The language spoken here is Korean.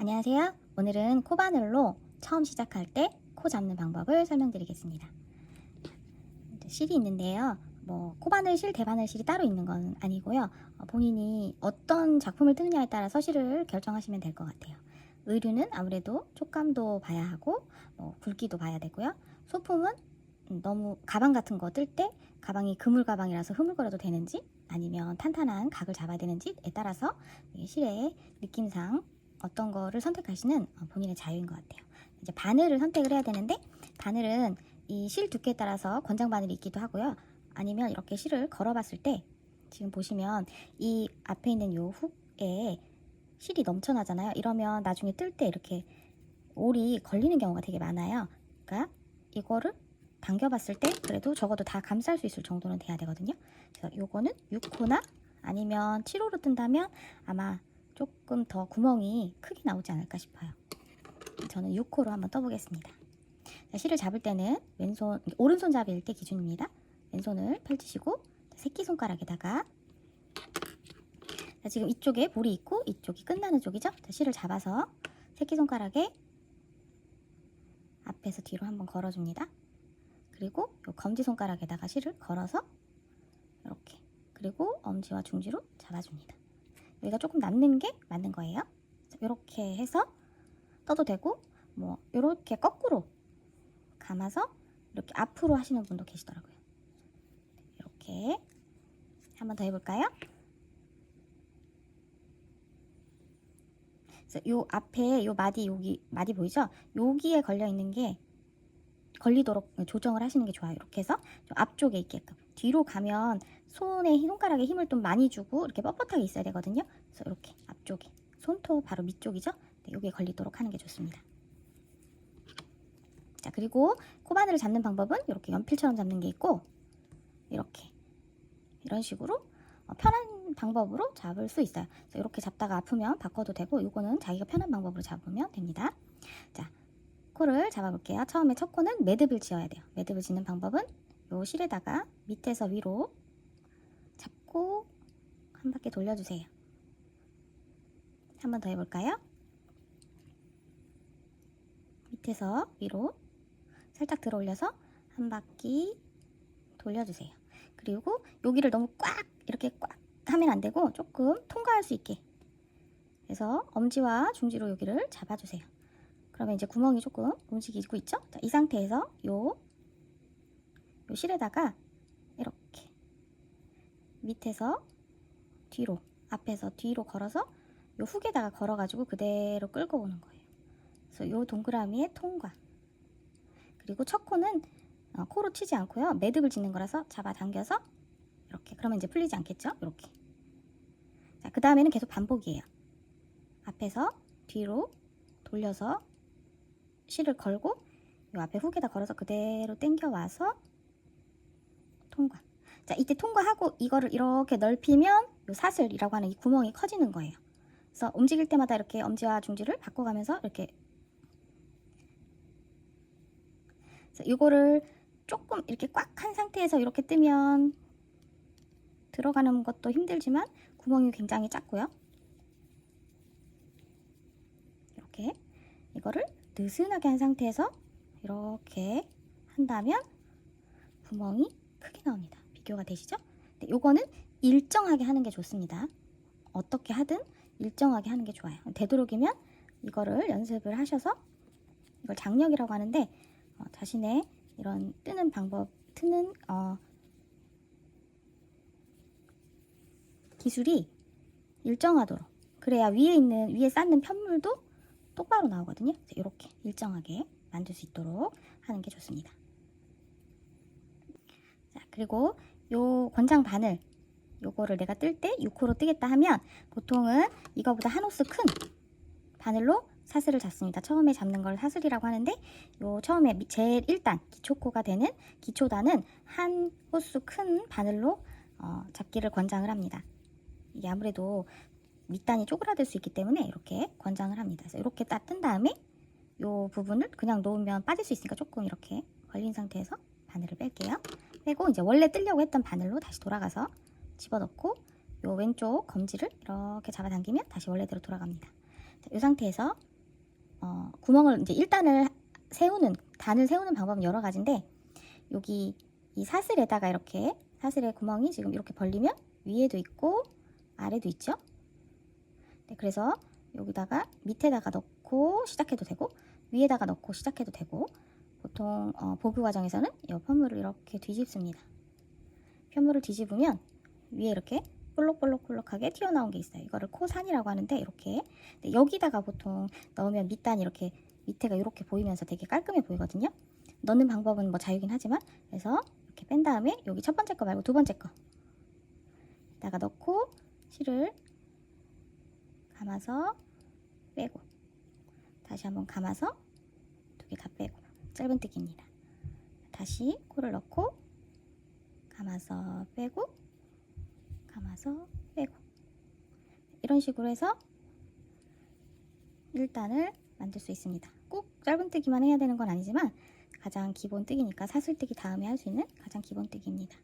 안녕하세요. 오늘은 코바늘로 처음 시작할 때 코 잡는 방법을 설명드리겠습니다. 실이 있는데요. 코바늘 실, 대바늘 실이 따로 있는 건 아니고요. 본인이 어떤 작품을 뜨느냐에 따라서 실을 결정하시면 될 것 같아요. 의류는 아무래도 촉감도 봐야 하고 굵기도 봐야 되고요. 소품은 너무 가방 같은 거 뜰 때 가방이 그물 가방이라서 흐물거려도 되는지 아니면 탄탄한 각을 잡아야 되는지에 따라서 실의 느낌상 어떤 거를 선택하시는 본인의 자유인 것 같아요. 이제 바늘을 선택을 해야 되는데, 바늘은 이 실 두께에 따라서 권장 바늘이 있기도 하고요. 아니면 이렇게 실을 걸어봤을 때 지금 보시면 이 앞에 있는 요 훅에 실이 넘쳐나잖아요. 이러면 나중에 뜰 때 이렇게 올이 걸리는 경우가 되게 많아요. 그러니까 이거를 당겨봤을 때 그래도 적어도 다 감쌀 수 있을 정도는 돼야 되거든요. 그래서 요거는 6호나 아니면 7호로 뜬다면 아마 조금 더 구멍이 크게 나오지 않을까 싶어요. 저는 6호로 한번 떠보겠습니다. 자, 실을 잡을 때는 왼손, 오른손잡이일 때 기준입니다. 왼손을 펼치시고 새끼손가락에다가 지금 이쪽에 볼이 있고 이쪽이 끝나는 쪽이죠. 자, 실을 잡아서 새끼손가락에 앞에서 뒤로 한번 걸어줍니다. 그리고 요 검지손가락에다가 실을 걸어서 이렇게, 그리고 엄지와 중지로 잡아줍니다. 여기가 조금 남는 게 맞는 거예요. 이렇게 해서 떠도 되고 이렇게 거꾸로 감아서 이렇게 앞으로 하시는 분도 계시더라고요. 이렇게 한번 더 해볼까요? 그래서 요 앞에 요 마디, 여기 마디 보이죠? 여기에 걸려 있는 게 걸리도록 조정을 하시는 게 좋아요. 이렇게 해서 좀 앞쪽에 있게끔. 뒤로 가면 손가락에 힘을 좀 많이 주고 이렇게 뻣뻣하게 있어야 되거든요. 그래서 이렇게 앞쪽에, 손톱 바로 밑쪽이죠. 네, 여기에 걸리도록 하는 게 좋습니다. 자, 그리고 코바늘을 잡는 방법은 이렇게 연필처럼 잡는 게 있고, 이렇게 이런 식으로 편한 방법으로 잡을 수 있어요. 그래서 이렇게 잡다가 아프면 바꿔도 되고, 이거는 자기가 편한 방법으로 잡으면 됩니다. 자, 코를 잡아볼게요. 처음에 첫 코는 매듭을 지어야 돼요. 매듭을 짓는 방법은 요 실에다가 밑에서 위로 잡고 한 바퀴 돌려주세요. 한 번 더 해볼까요? 밑에서 위로 살짝 들어 올려서 한 바퀴 돌려주세요. 그리고 여기를 너무 꽉 이렇게 꽉 하면 안 되고 조금 통과할 수 있게 해서 엄지와 중지로 여기를 잡아주세요. 그러면 이제 구멍이 조금 움직이고 있죠? 자, 이 상태에서 요 실에다가 이렇게 밑에서 뒤로, 앞에서 뒤로 걸어서 요 훅에다가 걸어가지고 그대로 끌고 오는 거예요. 그래서 요 동그라미의 통과. 그리고 첫 코는 코로 치지 않고요. 매듭을 짓는 거라서 잡아당겨서 이렇게. 그러면 이제 풀리지 않겠죠? 이렇게. 자, 그 다음에는 계속 반복이에요. 앞에서 뒤로 돌려서 실을 걸고 요 앞에 훅에다 걸어서 그대로 당겨와서 통과. 자, 이때 통과하고 이거를 이렇게 넓히면 요 사슬이라고 하는 이 구멍이 커지는 거예요. 그래서 움직일 때마다 이렇게 엄지와 중지를 바꿔가면서 이렇게. 그래서 이거를 조금 이렇게 꽉 한 상태에서 이렇게 뜨면 들어가는 것도 힘들지만 구멍이 굉장히 작고요. 이렇게 이거를 느슨하게 한 상태에서 이렇게 한다면 구멍이 크게 나옵니다. 비교가 되시죠? 네, 요거는 일정하게 하는 게 좋습니다. 어떻게 하든 일정하게 하는 게 좋아요. 되도록이면 이거를 연습을 하셔서, 이걸 장력이라고 하는데 자신의 이런 뜨는 방법, 기술이 일정하도록, 그래야 위에 쌓는 편물도 똑바로 나오거든요. 이렇게 일정하게 만들 수 있도록 하는 게 좋습니다. 자, 그리고 요 권장 바늘, 요거를 내가 뜰 때 6호로 뜨겠다 하면 보통은 이거보다 한 호수 큰 바늘로 사슬을 잡습니다. 처음에 잡는 걸 사슬이라고 하는데, 요 처음에 제일 1단 기초코가 되는 기초단은 한 호수 큰 바늘로 잡기를 권장을 합니다. 이게 아무래도 밑단이 쪼그라들 수 있기 때문에 이렇게 권장을 합니다. 그래서 이렇게 딱 뜬 다음에 요 부분을 그냥 놓으면 빠질 수 있으니까 조금 이렇게 벌린 상태에서 바늘을 뺄게요. 빼고 이제 원래 뜨려고 했던 바늘로 다시 돌아가서 집어넣고 요 왼쪽 검지를 이렇게 잡아당기면 다시 원래대로 돌아갑니다. 자, 이 상태에서 구멍을 이제 1단을 세우는, 단을 세우는 방법은 여러 가지인데, 여기 이 사슬에다가 이렇게, 사슬의 구멍이 지금 이렇게 벌리면 위에도 있고 아래도 있죠. 네, 그래서 여기다가 밑에다가 넣고 시작해도 되고 위에다가 넣고 시작해도 되고, 보통 보교 과정에서는 이 편물을 이렇게 뒤집습니다. 편물을 뒤집으면 위에 이렇게 볼록볼록볼록하게 튀어나온 게 있어요. 이거를 코산이라고 하는데, 이렇게 여기다가 보통 넣으면 밑단이 이렇게 밑에가 이렇게 보이면서 되게 깔끔해 보이거든요. 넣는 방법은 뭐 자유긴 하지만, 그래서 이렇게 뺀 다음에 여기 첫 번째 거 말고 두 번째 거에다가 넣고 실을 감아서 빼고, 다시 한번 감아서 두 개 다 빼고, 짧은뜨기입니다. 다시 코를 넣고 감아서 빼고, 감아서 빼고, 이런 식으로 해서 1단을 만들 수 있습니다. 꼭 짧은뜨기만 해야 되는 건 아니지만 가장 기본뜨기니까 사슬뜨기 다음에 할 수 있는 가장 기본뜨기입니다.